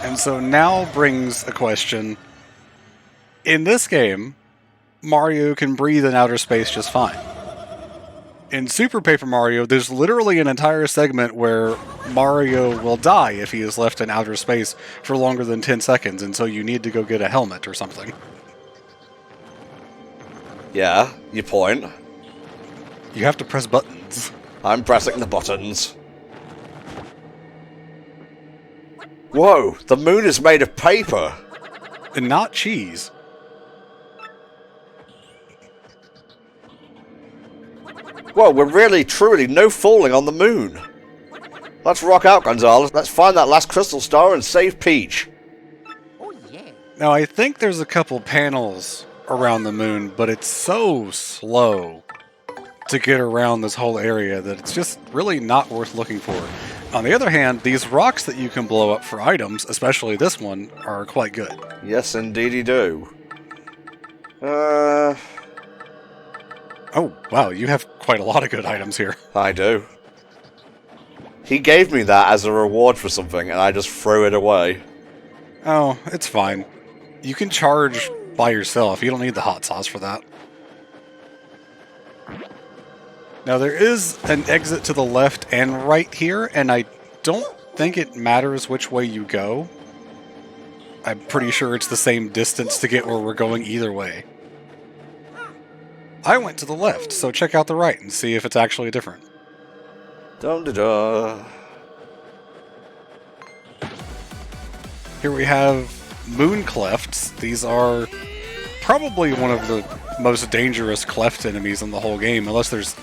And so now brings a question. In this game, Mario can breathe in outer space just fine. In Super Paper Mario, there's literally an entire segment where Mario will die if he is left in outer space for longer than 10 seconds, and so you need to go get a helmet or something. Yeah, your point. You have to press buttons. I'm pressing the buttons. Whoa, the moon is made of paper. And not cheese. Whoa, we're really, truly no falling on the moon. Let's rock out, Gonzalez. Let's find that last crystal star and save Peach. Oh, yeah. Now, I think there's a couple panels around the moon, but it's so slow to get around this whole area that it's just really not worth looking for. On the other hand, these rocks that you can blow up for items, especially this one, are quite good. Yes, indeedy do. Oh, wow, you have quite a lot of good items here. I do. He gave me that as a reward for something, and I just threw it away. Oh, it's fine. You can charge by yourself. You don't need the hot sauce for that. Now, there is an exit to the left and right here, and I don't think it matters which way you go. I'm pretty sure it's the same distance to get where we're going either way. I went to the left, so check out the right and see if it's actually different. Dum-da-da. Here we have moon clefts. These are probably one of the most dangerous cleft enemies in the whole game, unless there's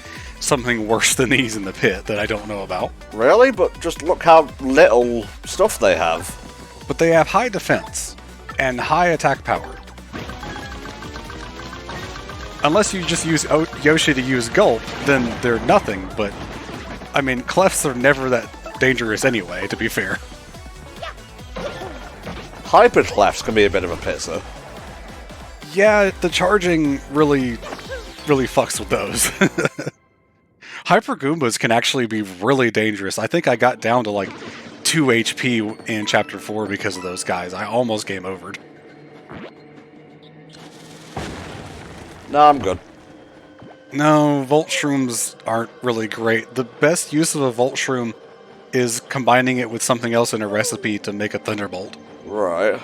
something worse than these in the pit that I don't know about. Really? But just look how little stuff they have. But they have high defense and high attack power. Unless you just use Yoshi to use Gulp, then they're nothing, but I mean, clefts are never that dangerous anyway, to be fair. Hyper clefts can be a bit of a pisser. Yeah, the charging really fucks with those. Hyper Goombas can actually be really dangerous. I think I got down to like 2 HP in Chapter 4 because of those guys. I almost game overed. No, I'm good. No, Volt Shrooms aren't really great. The best use of a Volt Shroom is combining it with something else in a recipe to make a Thunderbolt. Right.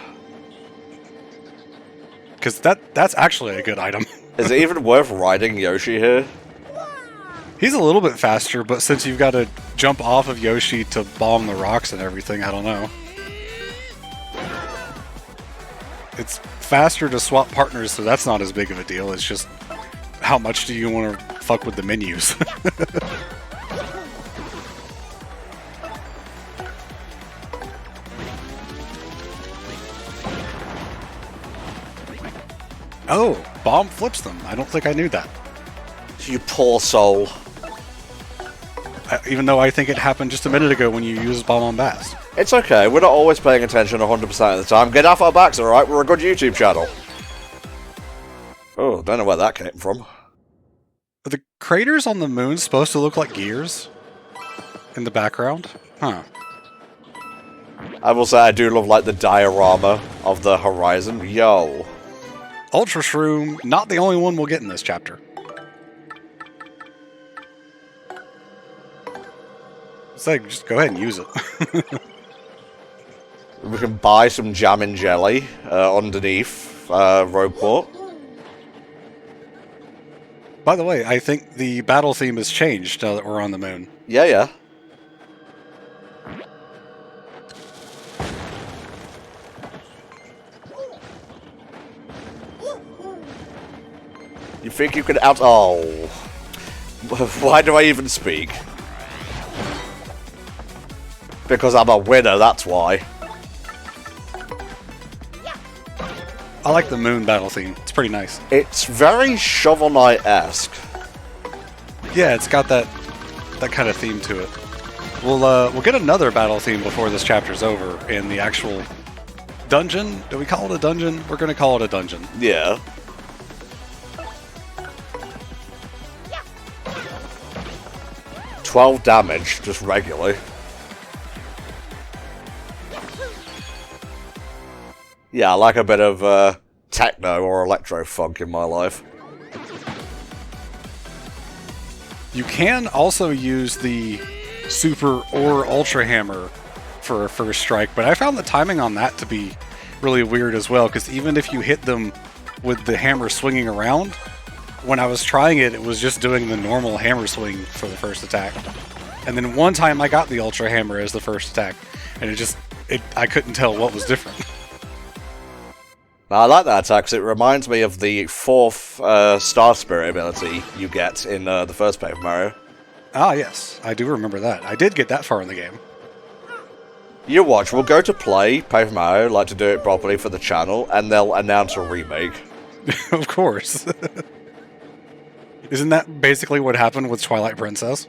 Because that's actually a good item. Is it even worth riding Yoshi here? He's a little bit faster, but since you've got to jump off of Yoshi to bomb the rocks and everything, I don't know. It's faster to swap partners, so that's not as big of a deal. It's just how much do you want to fuck with the menus? Oh, bomb flips them. I don't think I knew that. You poor soul. Even though I think it happened just a minute ago when you used bomb on Bass. It's okay, we're not always paying attention 100% of the time. Get off our backs, alright? We're a good YouTube channel. Oh, don't know where that came from. Are the craters on the moon supposed to look like gears? In the background? Huh. I will say I do love, like, the diorama of the horizon. Yo. Ultra Shroom, not the only one we'll get in this chapter. So just go ahead and use it. We can buy some jam and jelly underneath Rogueport. By the way, I think the battle theme has changed now that we're on the moon. Yeah, yeah. You think you could out... Oh. Why do I even speak? Because I'm a winner, that's why. I like the moon battle theme. It's pretty nice. It's very Shovel Knight-esque. Yeah, it's got that kind of theme to it. We'll get another battle theme before this chapter's over in the actual dungeon. Do we call it a dungeon? We're going to call it a dungeon. Yeah. $12 damage, just regularly. Yeah, I like a bit of techno or electro funk in my life. You can also use the super or ultra hammer for a first strike, but I found the timing on that to be really weird as well, because even if you hit them with the hammer swinging around, when I was trying it, it was just doing the normal hammer swing for the first attack. And then one time I got the ultra hammer as the first attack, and I couldn't tell what was different. Now, I like that attack because it reminds me of the 4th Star Spirit ability you get in the first Paper Mario. Ah, yes. I do remember that. I did get that far in the game. You watch, we'll go to play Paper Mario, like to do it properly for the channel, and they'll announce a remake. Of course. Isn't that basically what happened with Twilight Princess?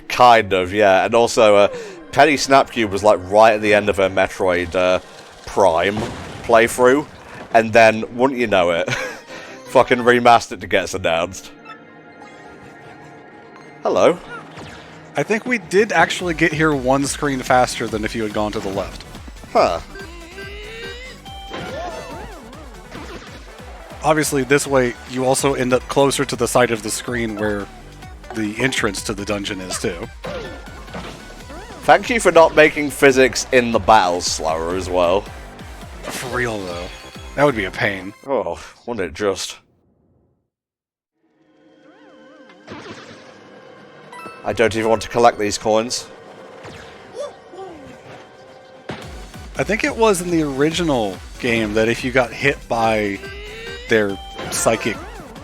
Kind of, yeah. And also, Penny Snapcube was like right at the end of her Metroid Prime playthrough. And then, wouldn't you know it, fucking remastered to get announced. Hello. I think we did actually get here one screen faster than if you had gone to the left. Huh. Obviously, this way, you also end up closer to the side of the screen where the entrance to the dungeon is, too. Thank you for not making physics in the battles slower as well. For real, though. That would be a pain. Oh, wouldn't it just? I don't even want to collect these coins. I think it was in the original game that if you got hit by their psychic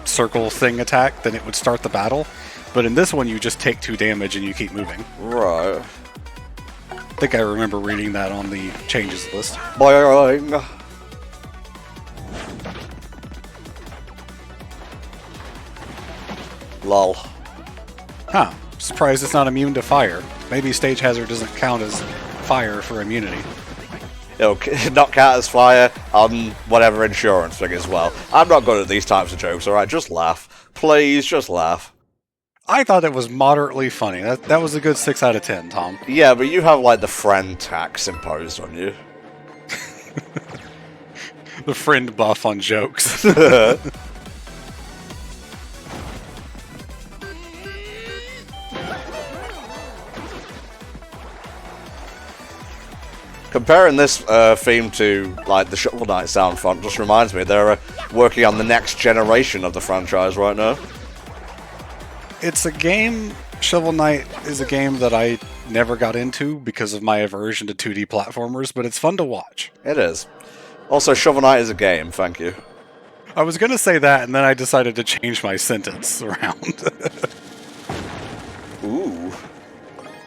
circle thing attack, then it would start the battle. But in this one, you just take 2 damage and you keep moving. Right. I think I remember reading that on the changes list. Boing. Lol. Huh. Surprised it's not immune to fire. Maybe Stage Hazard doesn't count as fire for immunity. It'll not count as fire on whatever insurance thing as well. I'm not good at these types of jokes, alright? Just laugh. Please, just laugh. I thought it was moderately funny. That was a good 6 out of 10, Tom. Yeah, but you have, like, the friend tax imposed on you. The friend buff on jokes. Comparing this theme to, like, the Shovel Knight sound font just reminds me they're working on the next generation of the franchise right now. It's a game... Shovel Knight is a game that I never got into because of my aversion to 2D platformers, but it's fun to watch. It is. Also, Shovel Knight is a game, thank you. I was going to say that, and then I decided to change my sentence around. Ooh.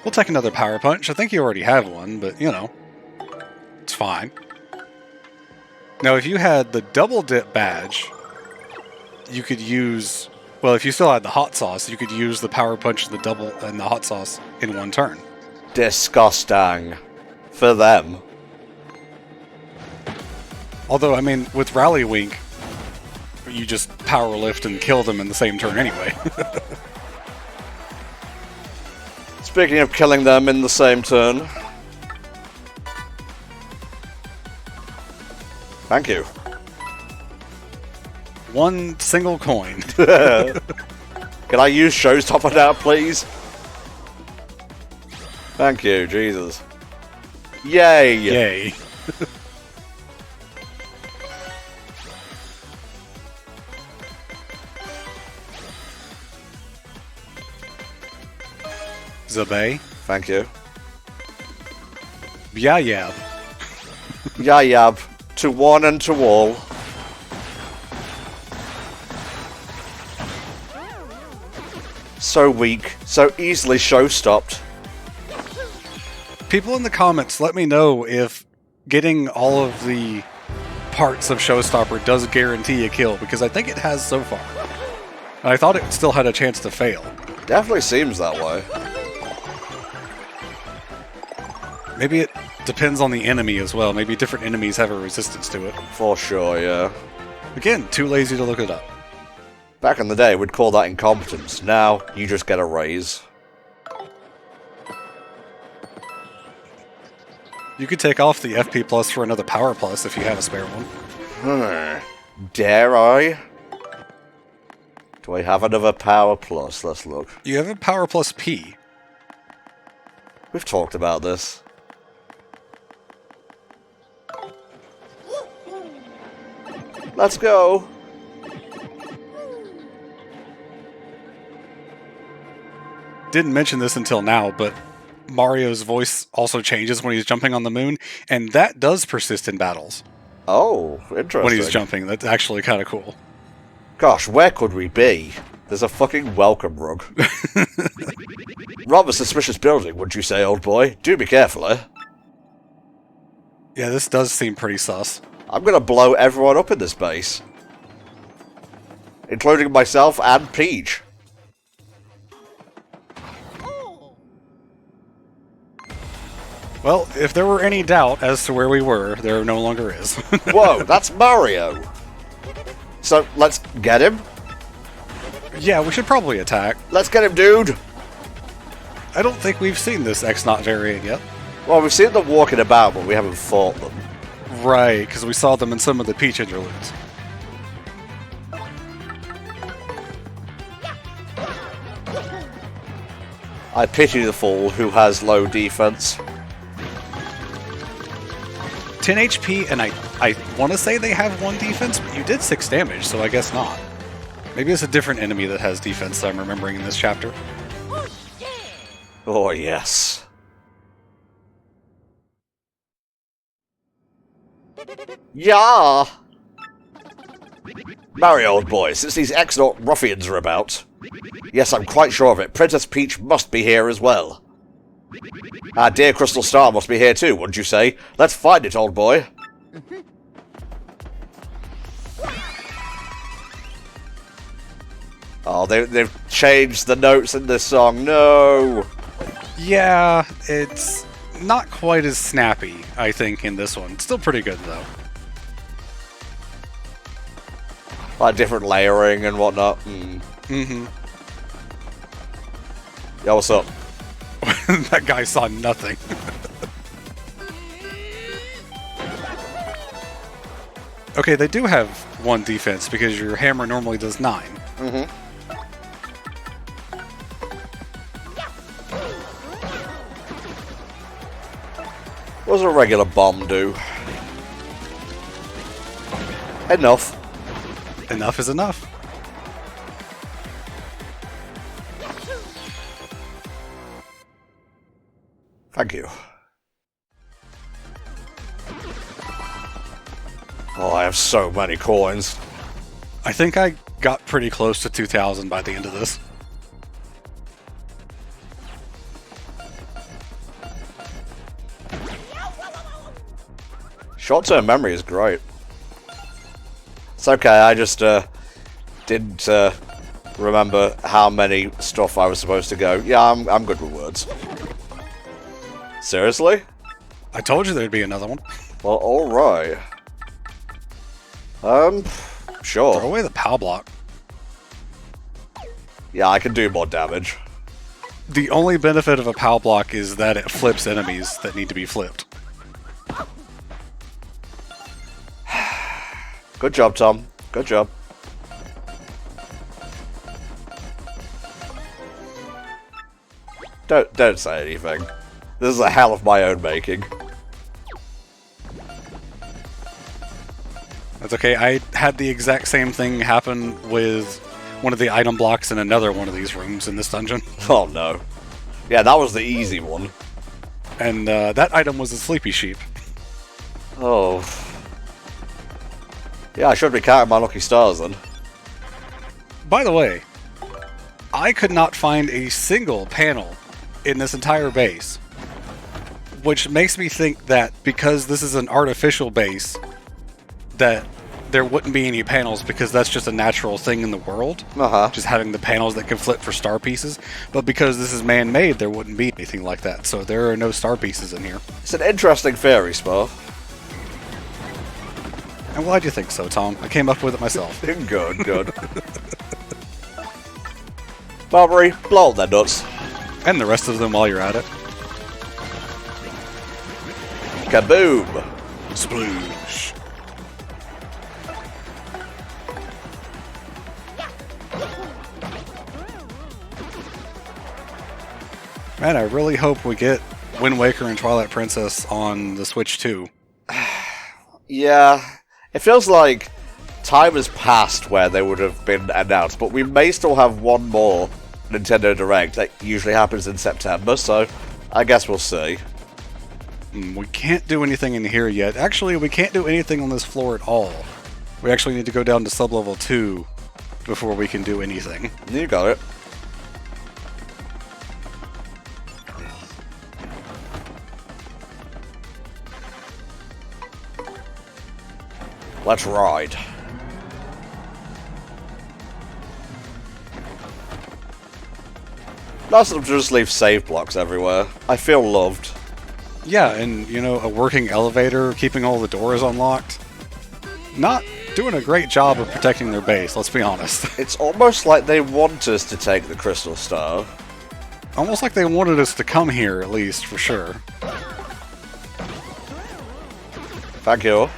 We'll take another Power Punch. I think you already have one, but, you know, it's fine. Now, if you had the Double Dip badge, you could use... Well, if you still had the hot sauce, you could use the Power Punch, the double, and the hot sauce in one turn. Disgusting. For them. Although, I mean, with Rally Wink, you just power lift and kill them in the same turn anyway. Speaking of killing them in the same turn. Thank you. One single coin. Can I use Showstopper now, please? Thank you, Jesus. Yay! Yay. Zabay. Thank you. Yayab. Yayab. To one and to all. So weak, so easily show-stopped. People in the comments, let me know if getting all of the parts of Showstopper does guarantee a kill, because I think it has so far. And I thought it still had a chance to fail. Definitely seems that way. Maybe it depends on the enemy as well. Maybe different enemies have a resistance to it. For sure, yeah. Again, too lazy to look it up. Back in the day, we'd call that incompetence. Now, you just get a raise. You could take off the FP plus for another power plus if you have a spare one. Dare I? Do I have another power plus? Let's look. You have a power plus P. We've talked about this. Let's go. Didn't mention this until now, but Mario's voice also changes when he's jumping on the moon, and that does persist in battles. Oh, interesting. When he's jumping, that's actually kind of cool. Gosh, where could we be? There's a fucking welcome rug. Rather suspicious building, would you say, old boy? Do be careful, eh? Yeah, this does seem pretty sus. I'm gonna blow everyone up in this base. Including myself and Peach. Well, if there were any doubt as to where we were, there no longer is. Whoa, that's Mario! So, let's get him? Yeah, we should probably attack. Let's get him, dude! I don't think we've seen this X-Naut variant yet. Well, we've seen them walking about, but we haven't fought them. Right, because we saw them in some of the Peach interludes. I pity the fool who has low defense. 10 HP, and I want to say they have 1 defense, but you did 6 damage, so I guess not. Maybe it's a different enemy that has defense that I'm remembering in this chapter. Oh, yes. Yeah! Mario, old boy, since these X-Naut ruffians are about... Yes, I'm quite sure of it. Princess Peach must be here as well. Our dear Crystal Star must be here too, wouldn't you say? Let's find it, old boy. Oh, they've changed the notes in this song. No! Yeah, it's not quite as snappy, I think, in this one. It's still pretty good, though. Like different layering and whatnot. Mm-hmm. Yeah, what's up? That guy saw nothing. Okay, they do have 1 defense because your hammer normally does 9. Mm-hmm. What does a regular bomb do? Enough. Enough is enough. Thank you. Oh, I have so many coins. I think I got pretty close to 2,000 by the end of this. Short-term memory is great. It's okay, I just didn't remember how many stuff I was supposed to go. Yeah, I'm good with words. Seriously? I told you there'd be another one. Well, alright. Sure. Throw away the POW block. Yeah, I can do more damage. The only benefit of a POW block is that it flips enemies that need to be flipped. Good job, Tom. Good job. Don't say anything. This is a hell of my own making. That's okay, I had the exact same thing happen with one of the item blocks in another one of these rooms in this dungeon. Oh no. Yeah, that was the easy one. And that item was a sleepy sheep. Oh. Yeah, I should be counting my lucky stars then. By the way, I could not find a single panel in this entire base. Which makes me think that because this is an artificial base, that there wouldn't be any panels because that's just a natural thing in the world. Just having the panels that can flip for star pieces. But because this is man-made, there wouldn't be anything like that. So there are no star pieces in here. It's an interesting theory, Spa. I'm glad you think so, Tom. I came up with it myself. Good, good. Barbary, blow up their nuts. And the rest of them while you're at it. Kaboom! Sploosh. Man, I really hope we get Wind Waker and Twilight Princess on the Switch too. Yeah, it feels like time has passed where they would have been announced, but we may still have one more Nintendo Direct. That usually happens in September, so I guess we'll see. We can't do anything in here yet. Actually, we can't do anything on this floor at all. We actually need to go down to sub-level 2 before we can do anything. You got it. Let's ride. Nice of them to just leave save blocks everywhere. I feel loved. Yeah, and, you know, a working elevator, keeping all the doors unlocked. Not doing a great job of protecting their base, let's be honest. It's almost like they want us to take the Crystal Star. Almost like they wanted us to come here, at least, for sure. Thank you.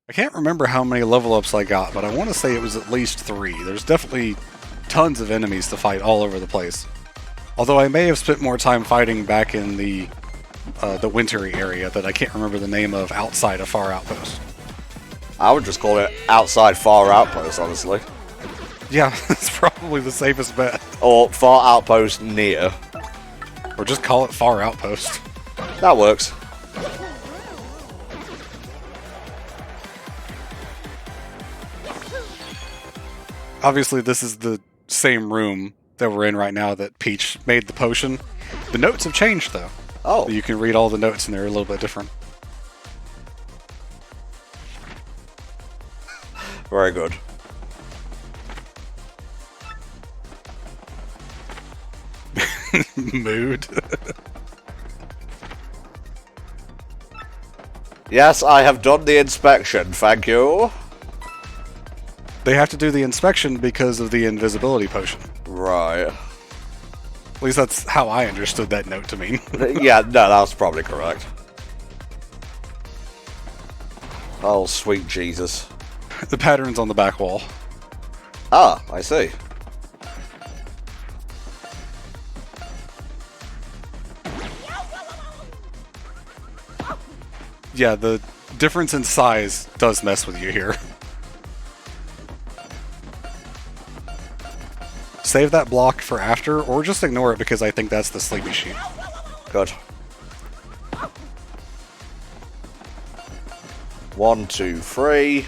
I can't remember how many level ups I got, but I want to say it was at least 3. There's definitely tons of enemies to fight all over the place. Although I may have spent more time fighting back in the wintry area that I can't remember the name of outside of Far Outpost. I would just call it outside Far Outpost, honestly. Yeah, it's probably the safest bet. Or Far Outpost near. Or just call it Far Outpost. That works. Obviously, this is the same room that we're in right now that Peach made the potion. The notes have changed, though. Oh. You can read all the notes, and they're a little bit different. Very good. Mood. Yes, I have done the inspection, thank you. They have to do the inspection because of the invisibility potion. Right. At least that's how I understood that note to mean. Yeah, no, that's probably correct. Oh, sweet Jesus. The pattern's on the back wall. Ah, I see. Yeah, the difference in size does mess with you here. Save that block for after, or just ignore it because I think that's the sleepy sheep. Good. 1, 2, 3.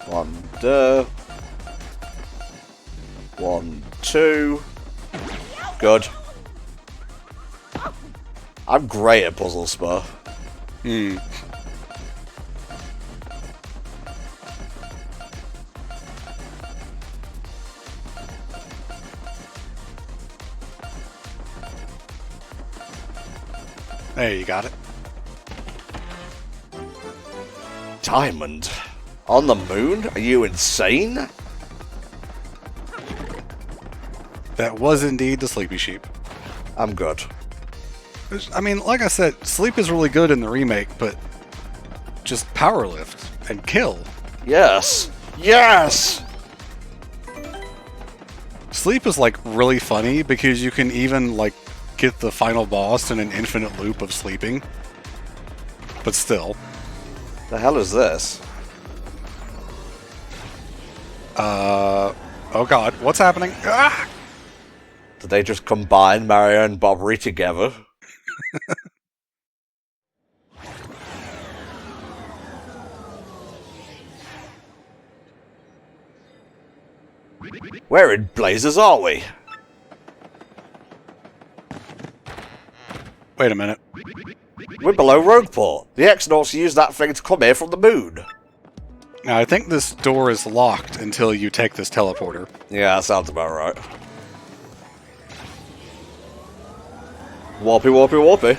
1, 1, 2. Good. I'm great at puzzle spur. Hmm. There, you got it. Diamond? On the moon? Are you insane? That was indeed the sleepy sheep. I'm good. I mean, like I said, sleep is really good in the remake, but just power lift and kill. Yes! Yes! Sleep is like really funny because you can even like get the final boss in an infinite loop of sleeping. But still. The hell is this? Oh god, what's happening? Ah! Did they just combine Mario and Bobbery together? Where in blazes are we? Wait a minute. We're below Rogueport. The X-Nauts used that thing to come here from the moon. Now, I think this door is locked until you take this teleporter. Yeah, that sounds about right. Warpy, warpy, warpy.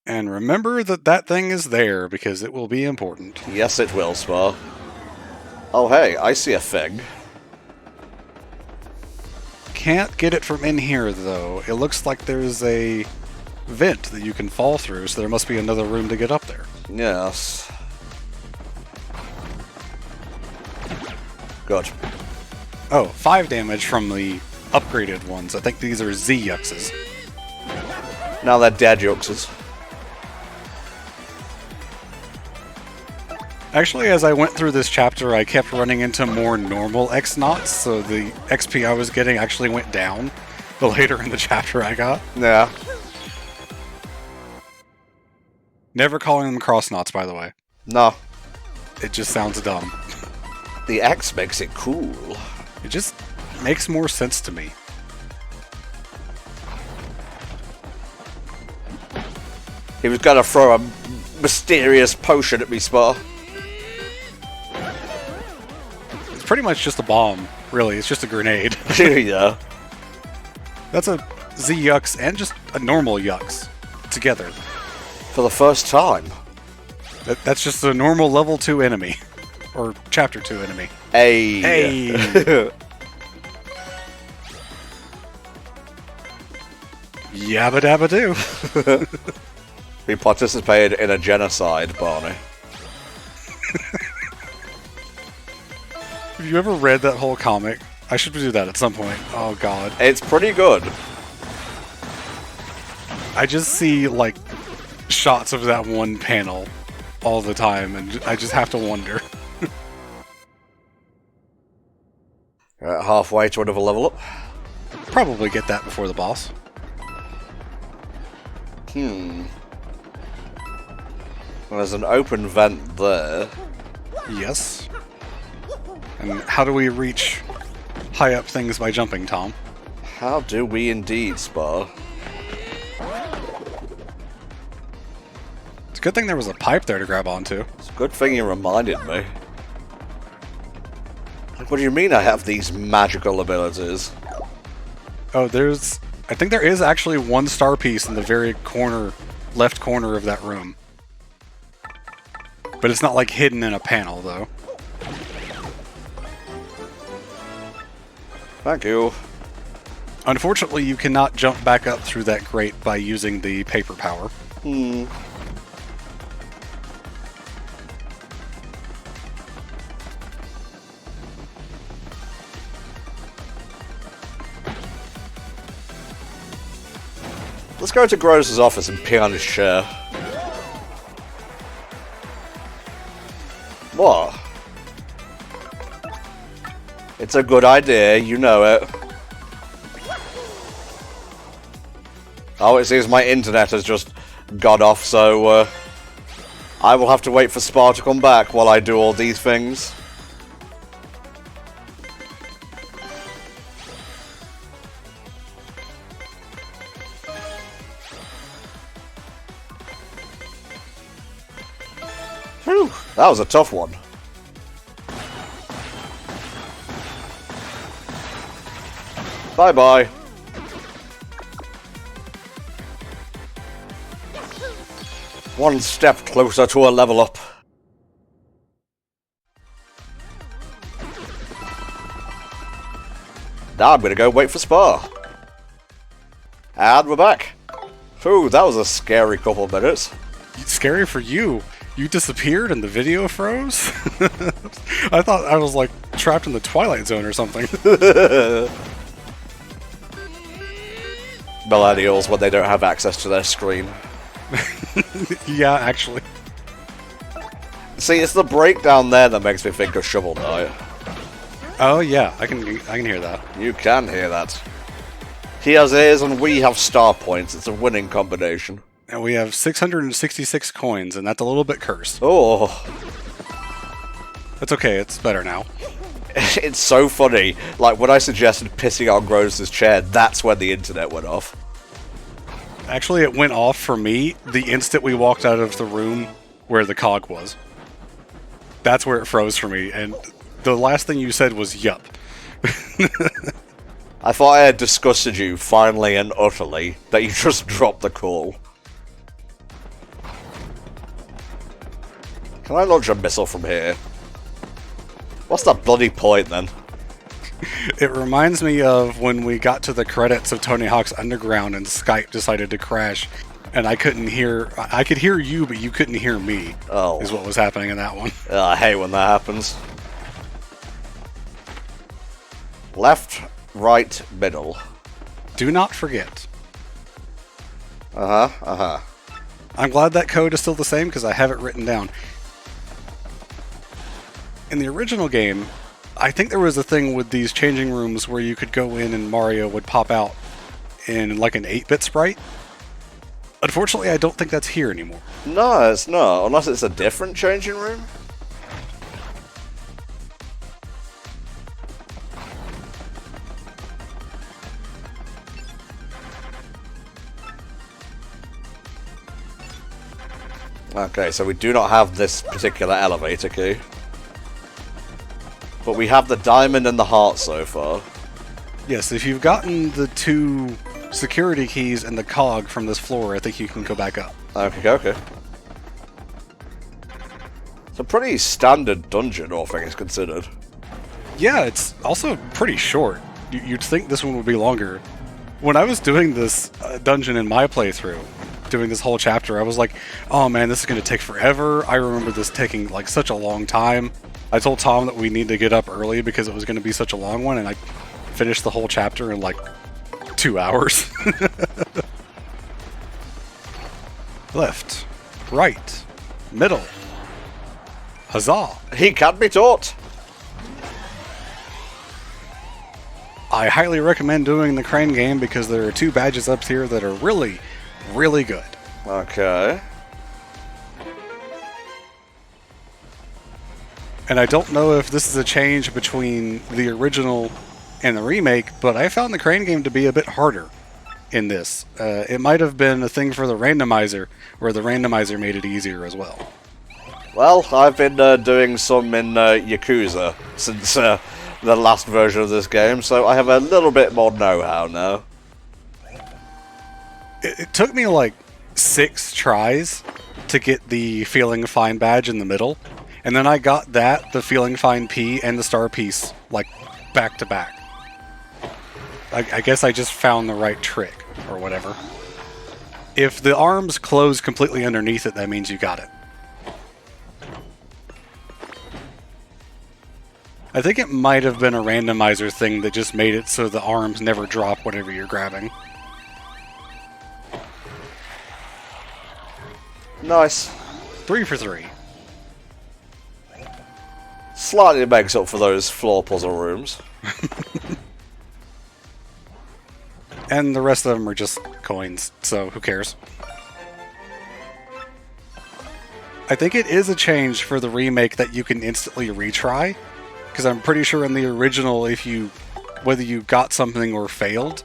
And remember that that thing is there because it will be important. Yes, it will, Spar. Oh, hey, I see a thing. can't get it from in here, though. It looks like there's a vent that you can fall through, so there must be another room to get up there. Yes. Good. Oh, 5 damage from the upgraded ones. I think these are Z-Yuxes. Now they're dead Yuxes. Actually, as I went through this chapter, I kept running into more normal X-Nauts, so the XP I was getting actually went down the later in the chapter I got. Yeah. Never calling them cross-knots, by the way. No. It just sounds dumb. The X makes it cool. It just makes more sense to me. He was gonna throw a mysterious potion at me, Spar. It's pretty much just a bomb, really. It's just a grenade. Yeah. That's a Z-Yux and just a normal Yux together. For the first time. That's just a normal level 2 enemy. Or chapter 2 enemy. Hey. Hey. Yabba dabba doo. We participated in a genocide, Barney. Have you ever read that whole comic? I should do that at some point. Oh god. It's pretty good. I just see, like, shots of that one panel all the time, and I just have to wonder. Halfway to another level up. Probably get that before the boss. There's an open vent there. Yes. And how do we reach high up things by jumping, Tom? How do we indeed, Spar? It's a good thing there was a pipe there to grab onto. It's a good thing you reminded me. What do you mean I have these magical abilities? Oh, I think there is actually one star piece in the very left corner of that room. But it's not, like, hidden in a panel, though. Thank you. Unfortunately, you cannot jump back up through that grate by using the paper power. Let's go to Gross's office and pee on his chair. What? It's a good idea, you know it. Oh, it seems my internet has just got off, so I will have to wait for Spar to come back while I do all these things. Whew, that was a tough one. Bye-bye. One step closer to a level up. Now I'm gonna go wait for Spar. And we're back. Ooh, that was a scary couple of minutes. It's scary for you. You disappeared and the video froze? I thought I was, like, trapped in the Twilight Zone or something. Millennials when they don't have access to their screen. Yeah, actually. See, it's the breakdown there that makes me think of Shovel Knight. Oh yeah, I can hear that. You can hear that. He has ears and we have star points. It's a winning combination. And we have 666 coins, and that's a little bit cursed. Oh. That's okay, it's better now. It's so funny. Like, when I suggested pissing on Gross's chair, that's when the internet went off. Actually, it went off for me the instant we walked out of the room where the cog was. That's where it froze for me, and the last thing you said was yup. I thought I had disgusted you, finally and utterly, that you just dropped the call. Can I launch a missile from here? What's the bloody point, then? It reminds me of when we got to the credits of Tony Hawk's Underground and Skype decided to crash, and I could hear you, but you couldn't hear me. Oh. Is what was happening in that one. I hate when that happens. Left, right, middle. Do not forget. Uh-huh. I'm glad that code is still the same because I have it written down. In the original game, I think there was a thing with these changing rooms where you could go in and Mario would pop out in like an 8-bit sprite. Unfortunately, I don't think that's here anymore. No, it's not. Unless it's a different changing room. Okay, so we do not have this particular elevator key. But we have the diamond and the heart so far. Yes, if you've gotten the 2 security keys and the cog from this floor, I think you can go back up. Okay. It's a pretty standard dungeon, all things considered. Yeah, it's also pretty short. You'd think this one would be longer. When I was doing this dungeon in my playthrough, doing this whole chapter, I was like, oh man, this is going to take forever. I remember this taking like such a long time. I told Tom that we need to get up early because it was going to be such a long one, and I finished the whole chapter in like 2 hours. Left, right, middle. Huzzah! He can be taught! I highly recommend doing the crane game because there are 2 badges up here that are really, really good. Okay. And I don't know if this is a change between the original and the remake, but I found the crane game to be a bit harder in this. It might have been a thing for the randomizer, where the randomizer made it easier as well. Well, I've been doing some in Yakuza since the last version of this game, so I have a little bit more know-how now. It took me like 6 tries to get the Feeling Fine badge in the middle, and then I got that, the Feeling Fine P, and the star piece, like, back to back. I guess I just found the right trick, or whatever. If the arms close completely underneath it, that means you got it. I think it might have been a randomizer thing that just made it so the arms never drop whatever you're grabbing. Nice. 3 for 3. Slightly makes up for those floor puzzle rooms. And the rest of them are just coins, so who cares? I think it is a change for the remake that you can instantly retry, because I'm pretty sure in the original, whether you got something or failed,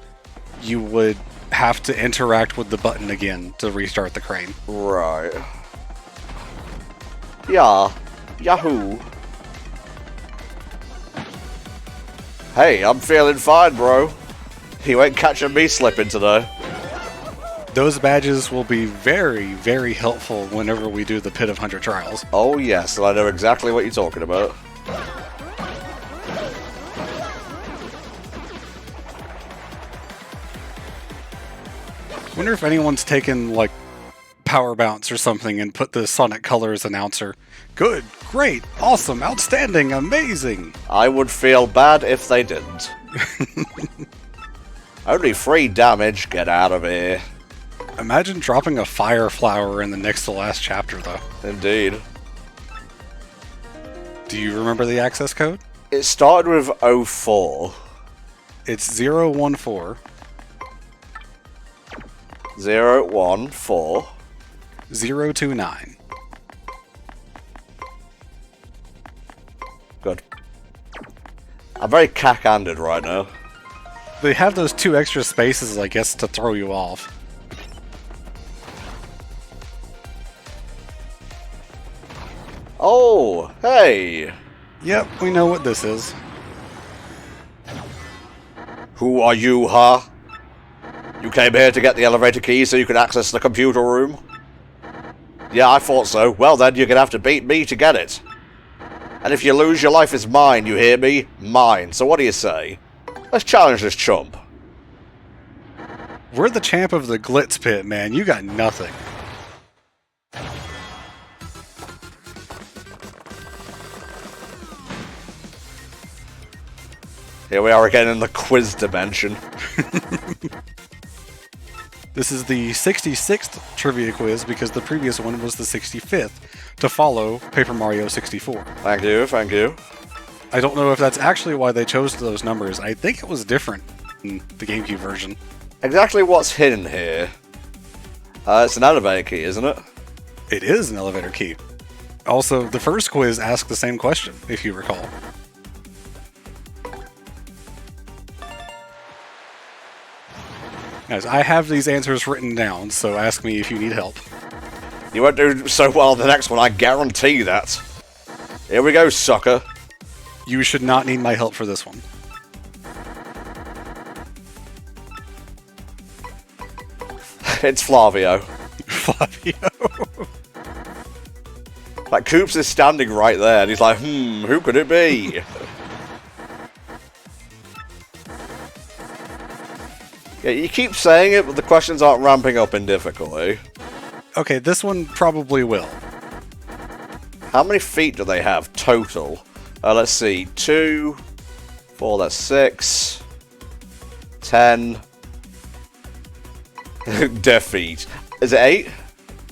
you would have to interact with the button again to restart the crane. Right. Yeah. Yahoo. Hey, I'm feeling fine, bro. You ain't catching me slipping today. Those badges will be very, very helpful whenever we do the Pit of 100 Trials. Oh yes, I know exactly what you're talking about. Wonder if anyone's taken, like, Power Bounce or something and put the Sonic Colors announcer. Good, great, awesome, outstanding, amazing! I would feel bad if they didn't. Only 3 damage, get out of here. Imagine dropping a fire flower in the next to last chapter, though. Indeed. Do you remember the access code? It started with 04. It's 014 014 029. Good. I'm very cack-handed right now. They have those 2 extra spaces, I guess, to throw you off. Oh, hey! Yep, we know what this is. Who are you, huh? You came here to get the elevator key so you could access the computer room? Yeah, I thought so. Well then, you're gonna have to beat me to get it. And if you lose, your life is mine, you hear me? Mine. So what do you say? Let's challenge this chump. We're the champ of the glitz pit, man. You got nothing. Here we are again in the quiz dimension. This is the 66th trivia quiz because the previous one was the 65th to follow Paper Mario 64. Thank you, thank you. I don't know if that's actually why they chose those numbers. I think it was different in the GameCube version. Exactly what's hidden here? It's an elevator key, isn't it? It is an elevator key. Also, the first quiz asked the same question, if you recall. Guys, I have these answers written down, so ask me if you need help. You won't do so well on the next one, I guarantee that. Here we go, sucker. You should not need my help for this one. It's Flavio. Flavio. Like, Koops is standing right there, and he's like, who could it be? Yeah, you keep saying it, but the questions aren't ramping up in difficulty. Okay, this one probably will. How many feet do they have total? Let's see. 2, 4, that's 6, 10. Defeat. Is it 8?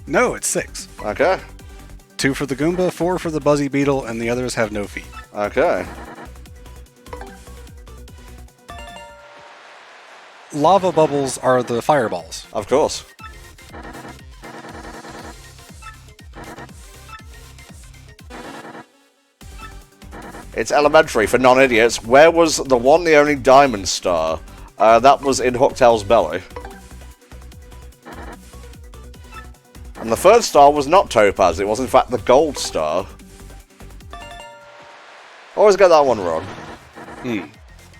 No, it's 6. Okay. 2 for the Goomba, 4 for the Buzzy Beetle, and the others have no feet. Okay. Lava bubbles are the fireballs. Of course. It's elementary for non-idiots. Where was the one, the only diamond star? That was in Hooktail's belly. And the third star was not Topaz, it was in fact the gold star. Always get that one wrong.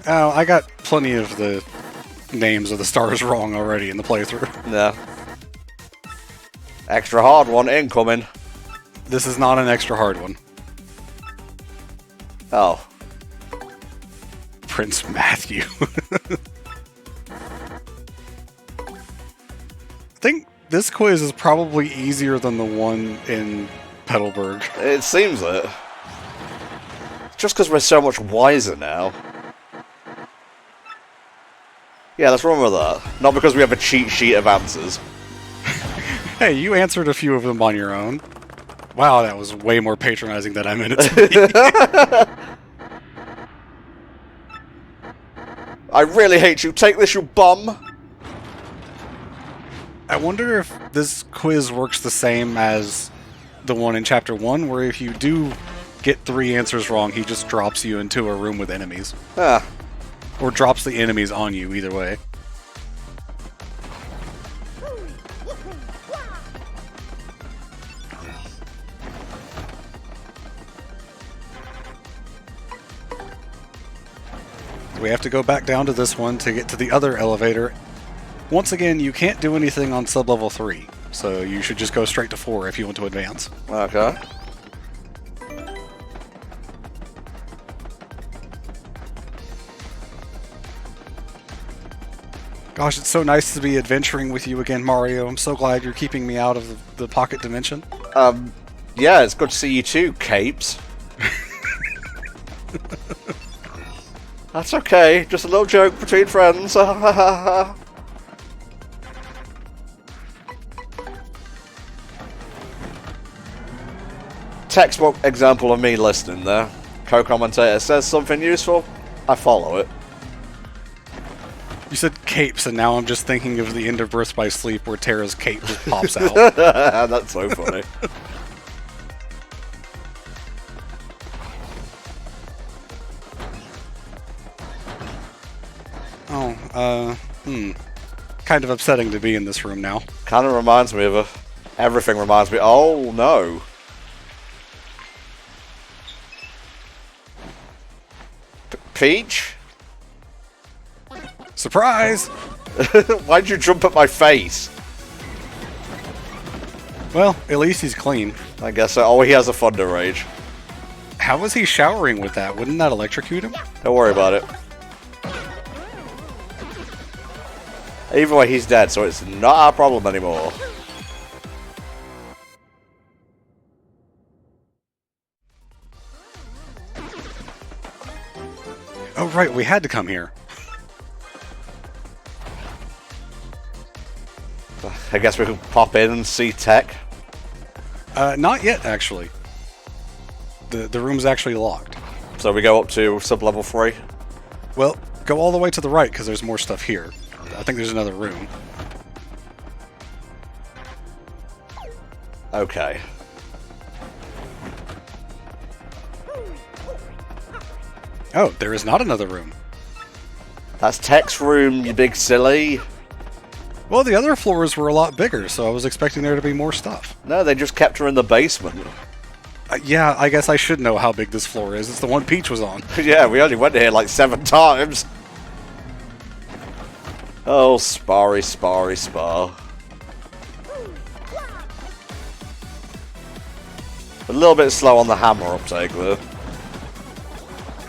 Oh, I got plenty of the names of the stars wrong already in the playthrough. Yeah. Extra hard one incoming. This is not an extra hard one. Oh. Prince Matthew. I think this quiz is probably easier than the one in Petalburg. It seems it. Just because we're so much wiser now. Yeah, let's run with that. Not because we have a cheat sheet of answers. Hey, you answered a few of them on your own. Wow, that was way more patronizing than I meant it to be. I really hate you. Take this, you bum. I wonder if this quiz works the same as the one in Chapter 1, where if you do get 3 answers wrong, he just drops you into a room with enemies. Ah. Or drops the enemies on you, either way. We have to go back down to this one to get to the other elevator. Once again, you can't do anything on sub-level 3, so you should just go straight to 4 if you want to advance. Okay. Gosh, it's so nice to be adventuring with you again, Mario. I'm so glad you're keeping me out of the pocket dimension. Yeah, it's good to see you too, Capes. That's okay, just a little joke between friends. Textbook example of me listening there. Co-commentator says something useful, I follow it. You said capes, and now I'm just thinking of the end of Birth by Sleep where Terra's cape just pops out. That's so funny. Kind of upsetting to be in this room now. Kind of reminds me of everything reminds me. Oh no. Peach? Surprise! Why'd you jump at my face? Well, at least he's clean. I guess so. Oh, he has a Thunder Rage. How was he showering with that? Wouldn't that electrocute him? Don't worry about it. Either way, he's dead, so it's not our problem anymore. Oh, right, we had to come here. I guess we can pop in and see tech. Not yet, actually. The room's actually locked. So we go up to sub-level 3. Well, go all the way to the right, because there's more stuff here. I think there's another room. Okay. Oh, there is not another room. That's tech's room, you big silly. Well, the other floors were a lot bigger, so I was expecting there to be more stuff. No, they just kept her in the basement. Yeah, I guess I should know how big this floor is. It's the one Peach was on. Yeah, we only went here like 7 times. Oh, sparry, sparry, spar. A little bit slow on the hammer uptake, though.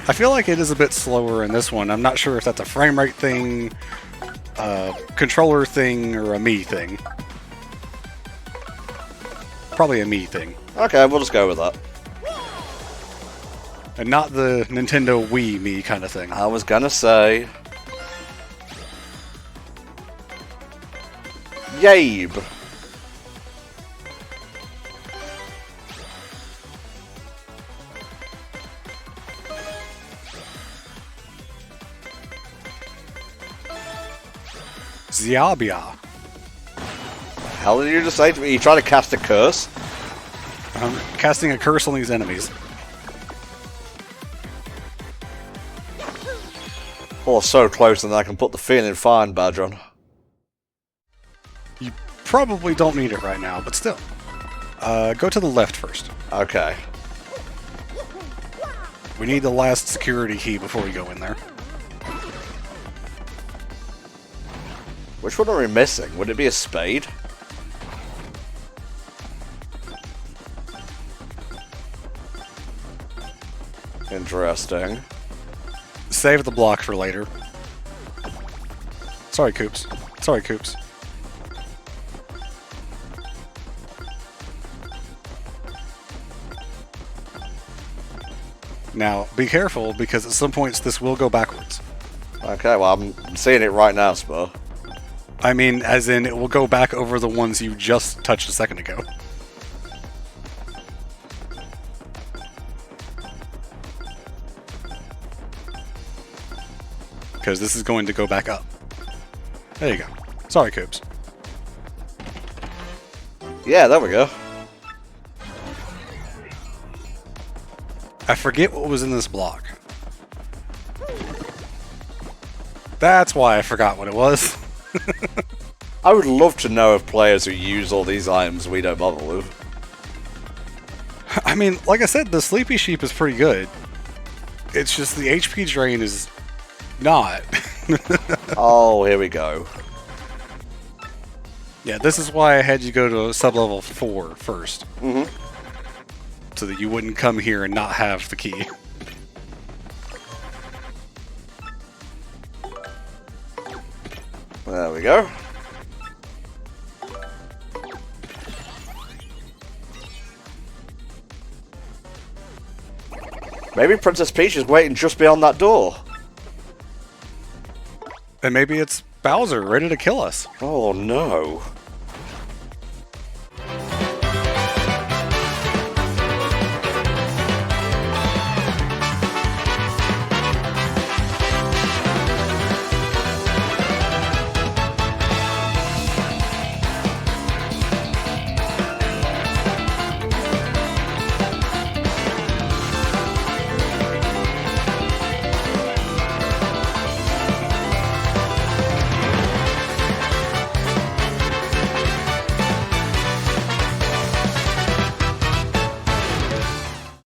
I feel like it is a bit slower in this one. I'm not sure if that's a frame rate thing, a controller thing, or a me thing. Probably a me thing. Okay, we'll just go with that. And not the Nintendo Wii me kind of thing. I was gonna say... Yabe. Ziabia. Hell did you just say to me? You trying to cast a curse? I'm casting a curse on these enemies. Oh, so close, and I can put the feeling fine badge on. You probably don't need it right now, but still. Go to the left first. Okay. We need the last security key before we go in there. Which one are we missing? Would it be a spade? Interesting. Save the block for later. Sorry, Coops. Sorry, Coops. Now, be careful, because at some points this will go backwards. Okay, well, I'm seeing it right now, Spur. I mean, as in, it will go back over the ones you just touched a second ago. Because this is going to go back up. There you go. Sorry, Coops. Yeah, there we go. I forget what was in this block. That's why I forgot what it was. I would love to know of players who use all these items we don't bother with. I mean, like I said, the Sleepy Sheep is pretty good. It's just the HP drain is not. Oh, here we go. Yeah, this is why I had you go to sub-level 4 first. Mm-hmm. So that you wouldn't come here and not have the key. There we go. Maybe Princess Peach is waiting just beyond that door. And maybe it's Bowser ready to kill us. Oh no.